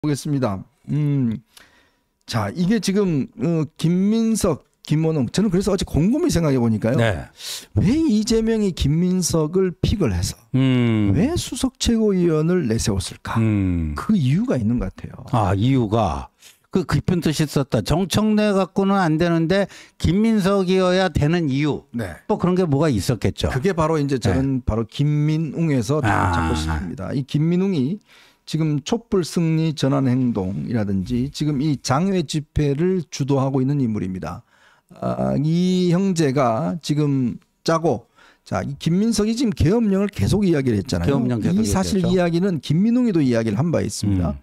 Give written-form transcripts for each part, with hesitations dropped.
보겠습니다. 자, 이게 지금 김민석, 김원웅, 저는 그래서 어제 곰곰이 생각해 보니까요. 네. 왜 이재명이 김민석을 픽을 해서 왜 수석 최고위원을 내세웠을까? 그 이유가 있는 것 같아요. 아, 이유가 그 깊은 뜻이 있었다. 정청래 갖고는 안 되는데 김민석이어야 되는 이유. 네. 뭐 그런 게 뭐가 있었겠죠. 그게 바로 이제 저는 바로 김민웅에서 잡고 싶습니다. 이 김민웅이 지금 촛불 승리 전환 행동이라든지 지금 이 장외 집회를 주도하고 있는 인물입니다. 이 형제가 지금 짜고, 자, 이 김민석이 지금 계엄령을 계속 이야기를 했잖아요. 계엄령 계속 이 사실 얘기했죠. 이야기는 김민웅이도 이야기를 한 바 있습니다.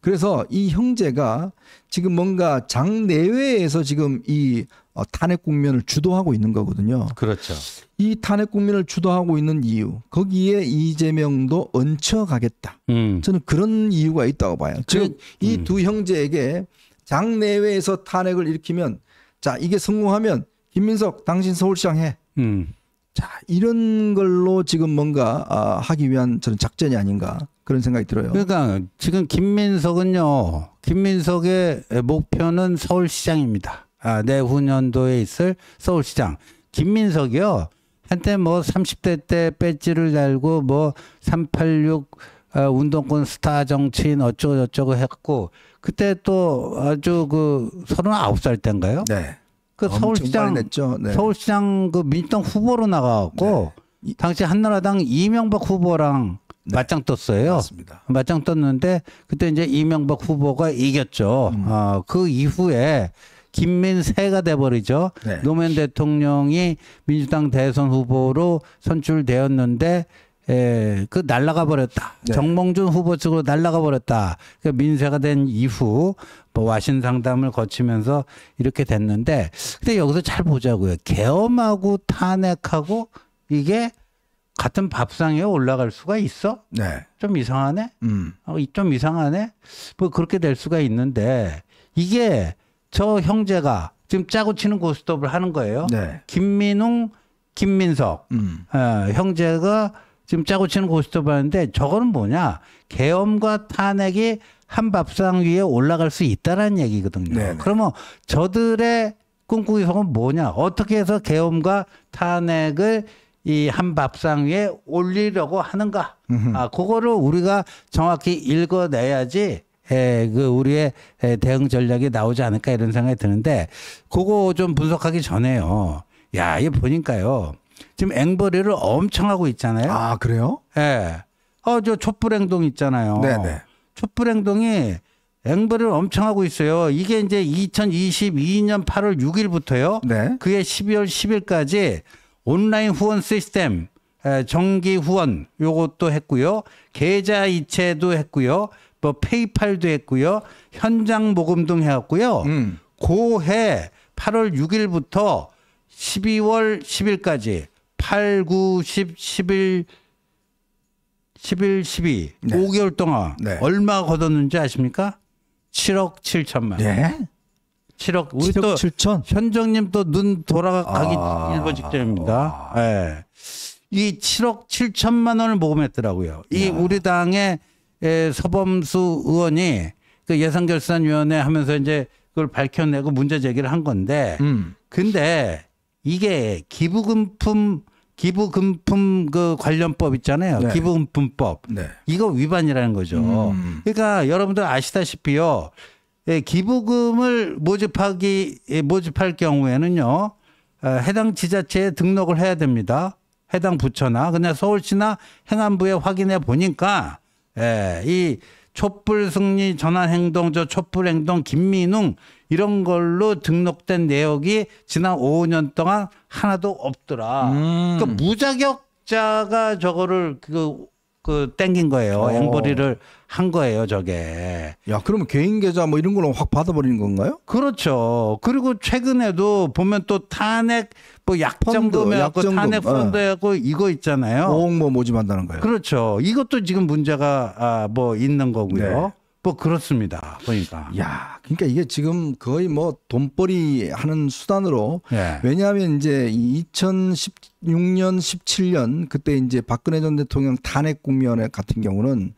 그래서 이 형제가 지금 뭔가 장 내외에서 지금 이 탄핵 국면을 주도하고 있는 거거든요. 그렇죠. 이 탄핵 국면을 주도하고 있는 이유, 거기에 이재명도 얹혀가겠다. 저는 그런 이유가 있다고 봐요. 즉, 이 두 형제에게 장 내외에서 탄핵을 일으키면, 자, 이게 성공하면 김민석 당신 서울시장 해. 자, 이런 걸로 지금 뭔가 하기 위한 저는 작전이 아닌가 그런 생각이 들어요. 그러니까 지금 김민석은요. 김민석의 목표는 서울시장입니다. 내후년도에 있을 서울시장. 김민석이요. 한때 뭐 30대 때 배지를 달고 뭐 386 운동권 스타 정치인 어쩌고 저쩌고 했고, 그때 또 아주 그 39살 때인가요? 네. 그 서울시장 냈죠. 네. 서울시장 그 민주당 후보로 나가고 네. 당시 한나라당 이명박 후보랑 네. 맞짱 떴어요. 맞습니다. 맞짱 떴는데 그때 이제 이명박 후보가 이겼죠. 그 이후에 김민세가 돼버리죠. 네. 노무현 대통령이 민주당 대선 후보로 선출되었는데 그 날라가 버렸다. 네. 정몽준 후보 측으로 날라가 버렸다. 그 민세가 된 이후 뭐 와신 상담을 거치면서 이렇게 됐는데, 근데 여기서 잘 보자고요. 계엄하고 탄핵하고 이게 같은 밥상에 올라갈 수가 있어? 네. 좀 이상하네. 좀 이상하네. 뭐 그렇게 될 수가 있는데, 이게 저 형제가 지금 짜고 치는 고스톱을 하는 거예요. 네. 김민웅, 김민석 형제가 지금 짜고 치는 고스톱을 하는데, 저거는 뭐냐? 계엄과 탄핵이 한 밥상 위에 올라갈 수 있다라는 얘기거든요. 네네. 그러면 저들의 꿈꾸기 속은 뭐냐? 어떻게 해서 계엄과 탄핵을 이 한 밥상 위에 올리려고 하는가? 그거를 우리가 정확히 읽어내야지 그 우리의 대응 전략이 나오지 않을까 이런 생각이 드는데, 그거 좀 분석하기 전에요. 야, 이거 보니까요. 지금 앵벌이를 엄청 하고 있잖아요. 아, 그래요? 예. 저 촛불행동 있잖아요. 네네. 촛불행동이 앵벌이를 엄청 하고 있어요. 이게 이제 2022년 8월 6일부터요. 네. 그해 12월 10일까지 온라인 후원 시스템, 정기 후원 요것도 했고요. 계좌 이체도 했고요. 뭐 페이팔도 했고요. 현장 모금 등 해왔고요. 고해 8월 6일부터 12월 10일까지 8, 9, 10, 11, 12 네. 5개월 동안 네. 얼마 걷었는지 아십니까? 7억 7천만. 네. 7억. 우리 7억 또 7천? 현정님 또 눈 돌아가기 일보 직전입니다. 예. 이 7억 7천만 원을 모금했더라고요. 이 우리 당의 서범수 의원이 그 예산결산위원회 하면서 이제 그걸 밝혀내고 문제 제기를 한 건데, 근데 이게 기부금품 그 관련법 있잖아요. 네. 기부금품법. 네. 이거 위반이라는 거죠. 그러니까 여러분들 아시다시피요. 기부금을 모집할 경우에는요. 해당 지자체에 등록을 해야 됩니다. 해당 부처나. 그냥 서울시나 행안부에 확인해 보니까 이 촛불 승리 전환 행동, 촛불 행동 김민웅 이런 걸로 등록된 내역이 지난 5년 동안 하나도 없더라. 그러니까 무자격자가 저거를 땡긴 거예요. 앵벌이를 한 거예요, 저게. 야, 그러면 개인 계좌 뭐 이런 걸로 확 받아버리는 건가요? 그렇죠. 그리고 최근에도 보면 또 탄핵 뭐 약정금해갖고 탄핵 펀드하고 이거 있잖아요. 5억 뭐 모집한다는 거예요. 그렇죠. 이것도 지금 문제가 뭐 있는 거고요. 네. 뭐 그렇습니다. 보니까. 야, 그러니까 이게 지금 거의 뭐 돈벌이 하는 수단으로. 네. 왜냐하면 이제 2016년, 17년 그때 이제 박근혜 전 대통령 탄핵 국면에 같은 경우는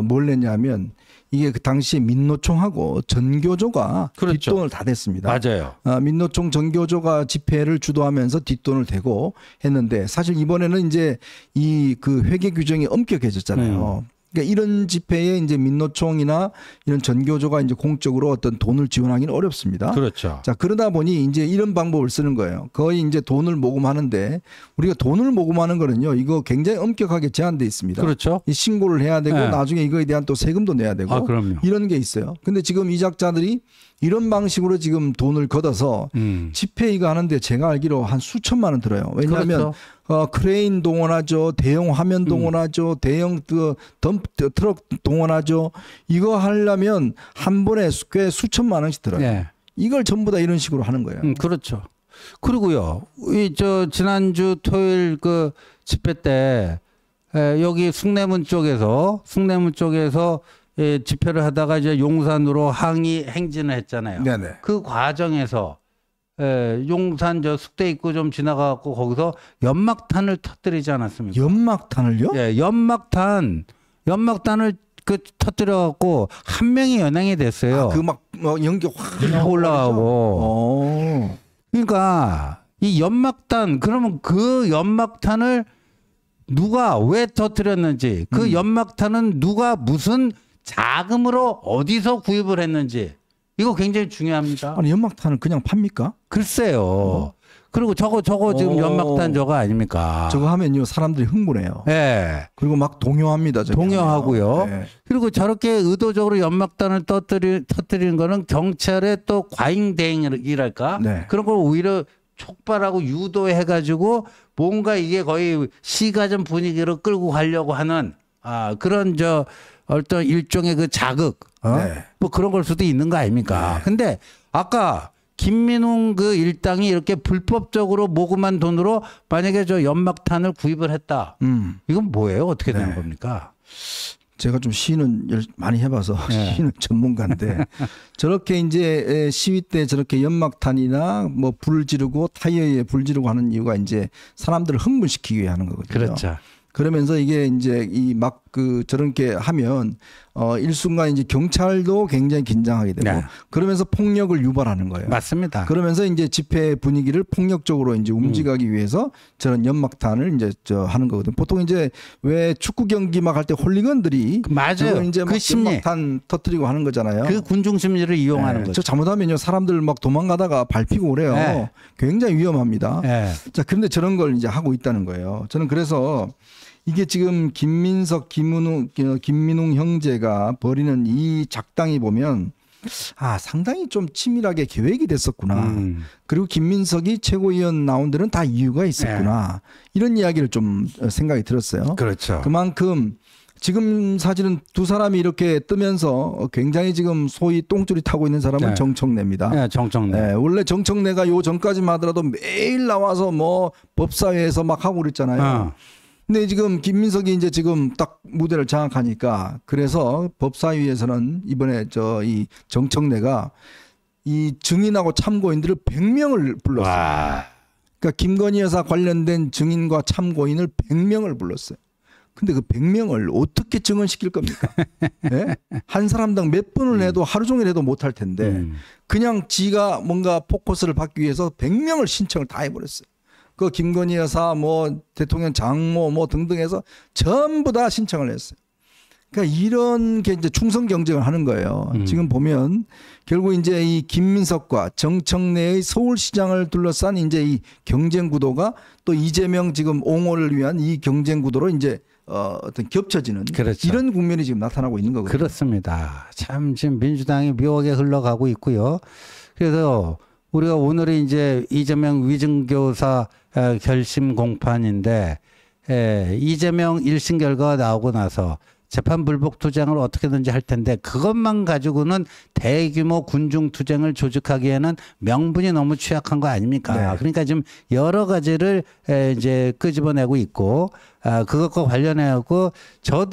뭘 냈냐면 이게 그 당시에 민노총하고 전교조가 그렇죠. 뒷돈을 다 댔습니다. 맞아요. 민노총 전교조가 집회를 주도하면서 뒷돈을 대고 했는데 사실 이번에는 이제 이 그 회계 규정이 엄격해졌잖아요. 그러니까 이런 집회에 이제 민노총이나 이런 전교조가 이제 공적으로 어떤 돈을 지원하기는 어렵습니다. 그렇죠. 자, 그러다 보니 이제 이런 방법을 쓰는 거예요. 거의 이제 돈을 모금하는데 우리가 돈을 모금하는 거는요, 이거 굉장히 엄격하게 제한돼 있습니다. 그렇죠. 이 신고를 해야 되고 네. 나중에 이거에 대한 또 세금도 내야 되고 그럼요. 이런 게 있어요. 근데 지금 이작자들이 이런 방식으로 지금 돈을 걷어서 집회 이거 하는데 제가 알기로 한 수천만 원 들어요. 왜냐하면 그렇죠. 크레인 동원하죠, 대형 화면 동원하죠, 대형 트럭 동원하죠. 이거 하려면 한 번에 꽤 수천만 원씩 들어요. 네. 이걸 전부 다 이런 식으로 하는 거예요. 그렇죠. 그리고요, 지난주 토요일 그 집회 때 여기 숭례문 쪽에서 집회를 하다가 이제 용산으로 항의 행진을 했잖아요. 네네. 그 과정에서 용산 숙대 입구 좀 지나가고 거기서 연막탄을 터뜨리지 않았습니까? 연막탄을요? 예, 연막탄을 터뜨려 갖고 한 명이 연행이 됐어요. 그 막 연기 확 올라가고. 그러니까 이 연막탄, 그러면 그 연막탄을 누가 왜 터뜨렸는지, 그 연막탄은 누가 무슨 자금으로 어디서 구입을 했는지, 이거 굉장히 중요합니다. 아니 연막탄을 그냥 팝니까? 글쎄요. 그리고 저거 지금 연막탄 저거 아닙니까? 저거 하면요 사람들이 흥분해요. 네. 그리고 막 동요합니다. 동요하고요. 네. 그리고 저렇게 의도적으로 연막탄을 터뜨리는 거는 경찰의 또 과잉 대응이랄까? 네. 그런 걸 오히려 촉발하고 유도해가지고 뭔가 이게 거의 시가전 분위기로 끌고 가려고 하는 그런 어떤 일종의 그 자극, 네. 뭐 그런 걸 수도 있는 거 아닙니까? 네. 근데 아까 김민웅 그 일당이 이렇게 불법적으로 모금한 돈으로 만약에 저 연막탄을 구입을 했다. 이건 뭐예요? 어떻게 되는 겁니까? 제가 좀 시는 많이 해봐서 시는 전문가인데 저렇게 이제 시위 때 저렇게 연막탄이나 뭐 불을 지르고 타이어에 불 지르고 하는 이유가 이제 사람들을 흥분시키기 위해 하는 거거든요. 그렇죠. 그러면서 이게 이제 저렇게 하면 일순간 이제 경찰도 굉장히 긴장하게 되고 네. 그러면서 폭력을 유발하는 거예요. 맞습니다. 그러면서 이제 집회 분위기를 폭력적으로 이제 움직이기 위해서 저런 연막탄을 이제 하는 거거든요. 보통 이제 왜 축구 경기 막 할 때 홀리건들이 맞아요. 이제 막 연막탄 터뜨리고 하는 거잖아요. 그 군중 심리를 이용하는 거죠. 저 잘못하면요 사람들 막 도망가다가 밟히고 그래요. 네. 굉장히 위험합니다. 네. 자, 그런데 저런 걸 이제 하고 있다는 거예요. 저는 그래서 이게 지금 김민웅 형제가 벌이는 이 작당이 보면 상당히 좀 치밀하게 계획이 됐었구나. 그리고 김민석이 최고위원 나온 데는 다 이유가 있었구나. 이런 이야기를 좀 생각이 들었어요. 그렇죠. 그만큼 지금 사실은 두 사람이 이렇게 뜨면서 굉장히 지금 소위 똥줄이 타고 있는 사람은 정청래입니다. 네, 정청래. 원래 정청래가 요 전까지만 하더라도 매일 나와서 뭐 법사위에서 막 하고 그랬잖아요. 근데 지금 김민석이 이제 지금 딱 무대를 장악하니까 그래서 법사위에서는 이번에 이 정청래가 이 증인하고 참고인들을 100명을 불렀어요. 와. 그러니까 김건희 여사 관련된 증인과 참고인을 100명을 불렀어요. 근데 그 100명을 어떻게 증언시킬 겁니까? 네? 한 사람당 몇 번을 해도 하루 종일 해도 못할 텐데 그냥 지가 뭔가 포커스를 받기 위해서 100명을 신청을 다 해버렸어요. 그 김건희 여사 뭐 대통령 장모 뭐 등등 해서 전부 다 신청을 했어요. 그러니까 이런 게 이제 충성 경쟁을 하는 거예요. 지금 보면 결국 이제 이 김민석과 정청래의 서울시장을 둘러싼 이제 이 경쟁 구도가 또 이재명 지금 옹호를 위한 이 경쟁 구도로 이제 어떤 겹쳐지는 그렇죠. 이런 국면이 지금 나타나고 있는 거거든요. 그렇습니다. 참 지금 민주당이 묘하게 흘러가고 있고요. 그래서 우리가 오늘이 이제 이재명 위증교사 결심 공판인데 이재명 1심 결과가 나오고 나서 재판 불복 투쟁을 어떻게든지 할 텐데 그것만 가지고는 대규모 군중 투쟁을 조직하기에는 명분이 너무 취약한 거 아닙니까? 네. 그러니까 지금 여러 가지를 이제 끄집어내고 있고 그것과 관련해갖고 저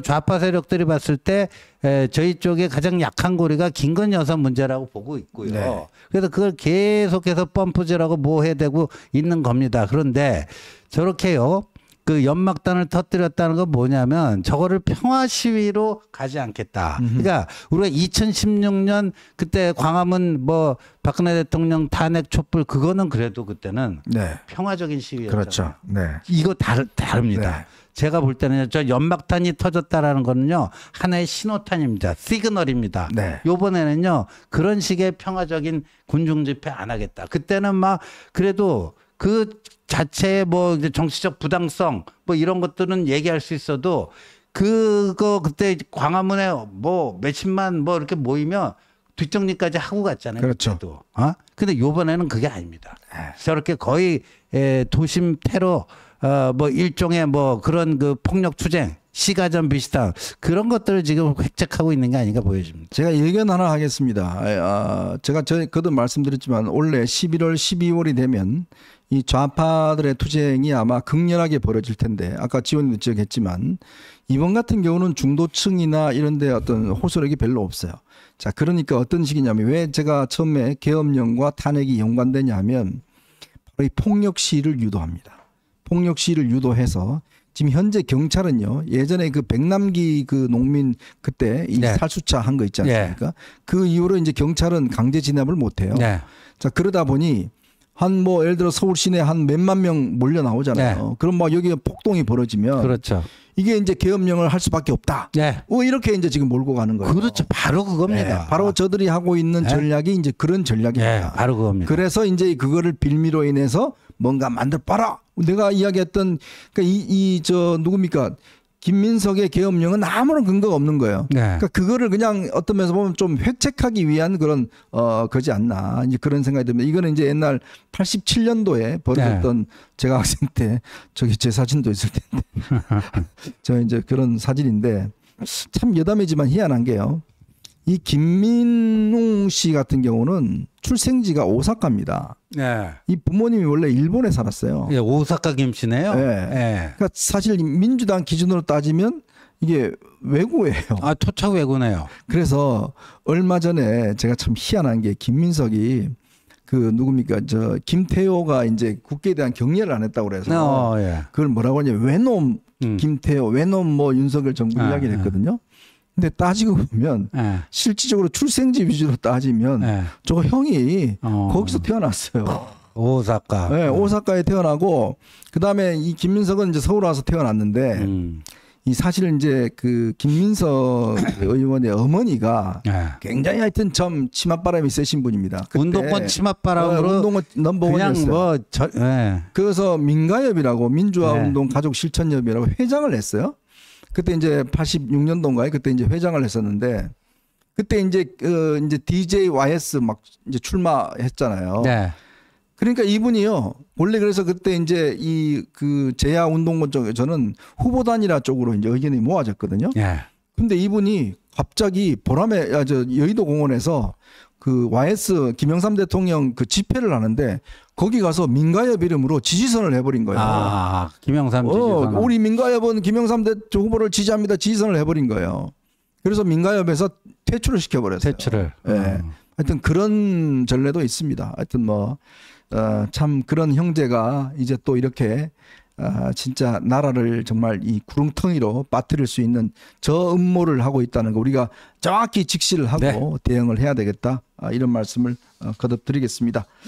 좌파 세력들이 봤을 때 저희 쪽에 가장 약한 고리가 김건희 여사 문제라고 보고 있고요. 네. 그래서 그걸 계속해서 펌프질하고 뭐 해대고 있는 겁니다. 그런데 저렇게요. 그 연막탄을 터뜨렸다는 건 뭐냐면 저거를 평화 시위로 가지 않겠다. 그러니까 우리가 2016년 그때 광화문 뭐 박근혜 대통령 탄핵 촛불 그거는 그래도 그때는 네. 평화적인 시위였잖아요. 그렇죠. 네. 이거 다릅니다. 네. 제가 볼 때는 저 연막탄이 터졌다라는 거는요 하나의 신호탄입니다. 시그널입니다. 네. 요번에는요 그런 식의 평화적인 군중 집회 안 하겠다. 그때는 막 그래도 그 자체의 뭐 이제 정치적 부당성 뭐 이런 것들은 얘기할 수 있어도 그거 그때 광화문에 뭐 몇십만 뭐 이렇게 모이면 뒷정리까지 하고 갔잖아요. 그렇죠. 그때도. 근데 요번에는 그게 아닙니다. 저렇게 거의 도심 테러 뭐 일종의 뭐 그런 그 폭력 투쟁, 시가전 비슷한 그런 것들을 지금 획책하고 있는 게 아닌가 보여집니다. 제가 예견 하나 하겠습니다. 제가 그도 말씀드렸지만 올해 11월, 12월이 되면 이 좌파들의 투쟁이 아마 극렬하게 벌어질 텐데 아까 지원님도 지적했지만 이번 같은 경우는 중도층이나 이런 데 어떤 호소력이 별로 없어요. 자, 그러니까 어떤 식이냐면 왜 제가 처음에 계엄령과 탄핵이 연관되냐 하면 바로 이 폭력 시위를 유도합니다. 폭력 시위를 유도해서 지금 현재 경찰은요 예전에 그 백남기 그 농민 그때 이 네. 살수차 한 거 있지 않습니까? 그 이후로 이제 경찰은 강제 진압을 못 해요. 네. 자, 그러다 보니 한 뭐 예를 들어 서울 시내 한 몇만 명 몰려 나오잖아요. 네. 그럼 막 여기가 폭동이 벌어지면 그렇죠. 이게 이제 계엄령을 할 수밖에 없다. 네. 이렇게 이제 지금 몰고 가는 거예요. 그렇죠. 바로 그겁니다. 네, 바로 저들이 하고 있는 네. 전략이 이제 그런 전략입니다. 네, 바로 그겁니다. 그래서 이제 그거를 빌미로 인해서 뭔가 만들어봐라. 내가 이야기했던 그러니까 저 누굽니까? 김민석의 계엄령은 아무런 근거가 없는 거예요. 네. 그러니까 그거를 그냥 어떤 면에서 보면 좀 획책하기 위한 그런 거지 않나 이제 그런 생각이 듭니다. 이거는 이제 옛날 87년도에 벌어졌던 제가 학생 때 저기 제 사진도 있을 텐데 저 이제 그런 사진인데 참 여담이지만 희한한 게요. 이 김민웅 씨 같은 경우는 출생지가 오사카입니다. 네. 이 부모님이 원래 일본에 살았어요. 예, 오사카 김씨네요. 네. 네. 그러니까 사실 민주당 기준으로 따지면 이게 외고예요. 아, 토착 외고네요. 그래서 얼마 전에 제가 참 희한한 게 김민석이 그 누굽니까 저 김태호가 이제 국회에 대한 격려를 안 했다고 그래서 예. 그걸 뭐라고 하냐면 외놈 김태호 외놈 뭐 윤석열 정부 이야기를 했거든요. 근데 따지고 보면 실질적으로 출생지 위주로 따지면 저 형이 거기서 태어났어요. 오사카. 네, 오사카에 태어나고 그다음에 이 김민석은 이제 서울 와서 태어났는데 이 사실 이제 그 김민석 의원의 어머니가 굉장히 하여튼 좀 치맛바람이 세신 분입니다. 그때 운동권 치맛바람으로 운동권 넘버원이었어요. 그냥 뭐 그래서 민가협이라고 민주화운동 가족실천협이라고 회장을 했어요. 그때 이제 86년도인가요? 그때 이제 회장을 했었는데 그때 이제 이제 DJYS 막 이제 출마했잖아요. 네. 그러니까 이분이요. 원래 그래서 그때 이제 이 그 제야 운동권 쪽에 저는 후보단일화 쪽으로 이제 의견이 모아졌거든요. 네. 근데 이분이 갑자기 보람에 저 여의도 공원에서 그 YS 김영삼 대통령 그 집회를 하는데 거기 가서 민가협 이름으로 지지선을 해버린 거예요. 아, 김영삼 지지선. 우리 민가협은 김영삼 후보를 지지합니다. 지지선을 해버린 거예요. 그래서 민가협에서 퇴출을 시켜버렸어요. 퇴출을. 네. 하여튼 그런 전례도 있습니다. 하여튼 뭐 참 그런 형제가 이제 또 이렇게 진짜 나라를 정말 이 구렁텅이로 빠뜨릴 수 있는 저 음모를 하고 있다는 거 우리가 정확히 직시를 하고 대응을 해야 되겠다. 이런 말씀을 거듭 드리겠습니다.